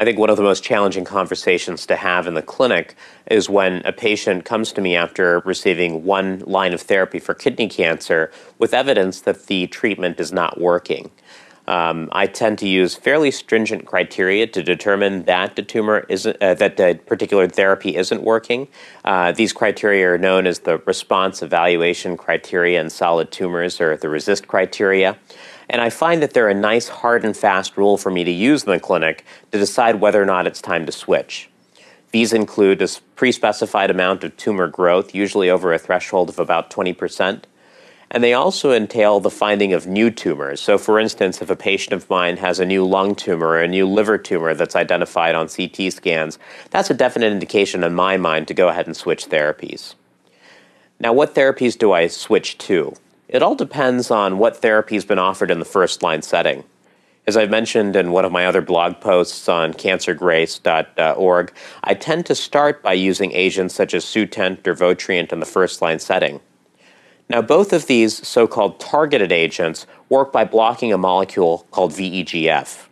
I think one of the most challenging conversations to have in the clinic is when a patient comes to me after receiving one line of therapy for kidney cancer with evidence that the treatment is not working. I tend to use fairly stringent criteria to determine that the particular therapy isn't working. These criteria are known as the response evaluation criteria in solid tumors, or the RECIST criteria. And I find that they're a nice hard and fast rule for me to use in the clinic to decide whether or not it's time to switch. These include a pre-specified amount of tumor growth, usually over a threshold of about 20%. And they also entail the finding of new tumors. So for instance, if a patient of mine has a new lung tumor or a new liver tumor that's identified on CT scans, that's a definite indication in my mind to go ahead and switch therapies. Now, what therapies do I switch to? It all depends on what therapy has been offered in the first-line setting. As I've mentioned in one of my other blog posts on cancergrace.org, I tend to start by using agents such as Sutent or Votrient in the first-line setting. Now, both of these so-called targeted agents work by blocking a molecule called VEGF.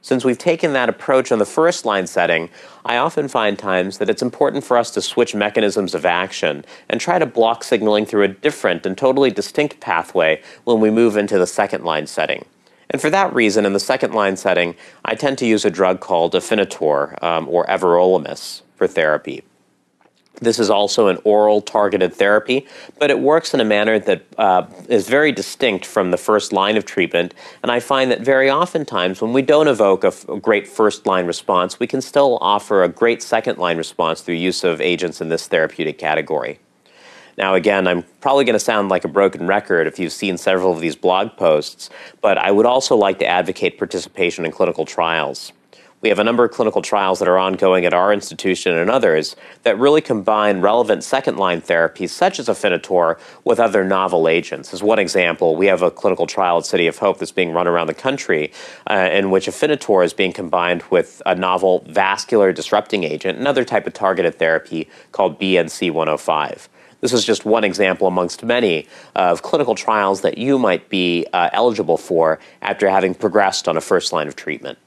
Since we've taken that approach in the first-line setting, I often find times that it's important for us to switch mechanisms of action and try to block signaling through a different and totally distinct pathway when we move into the second-line setting. And for that reason, in the second-line setting, I tend to use a drug called Afinitor or everolimus for therapy. This is also an oral targeted therapy, but it works in a manner that is very distinct from the first line of treatment. And I find that very oftentimes when we don't evoke a great first line response, we can still offer a great second line response through use of agents in this therapeutic category. Now, again, I'm probably going to sound like a broken record if you've seen several of these blog posts, but I would also like to advocate participation in clinical trials. We have a number of clinical trials that are ongoing at our institution and others that really combine relevant second-line therapies, such as Afinitor, with other novel agents. As one example, we have a clinical trial at City of Hope that's being run around the country in which Afinitor is being combined with a novel vascular disrupting agent, another type of targeted therapy called BNC105. This is just one example amongst many of clinical trials that you might be eligible for after having progressed on a first line of treatment.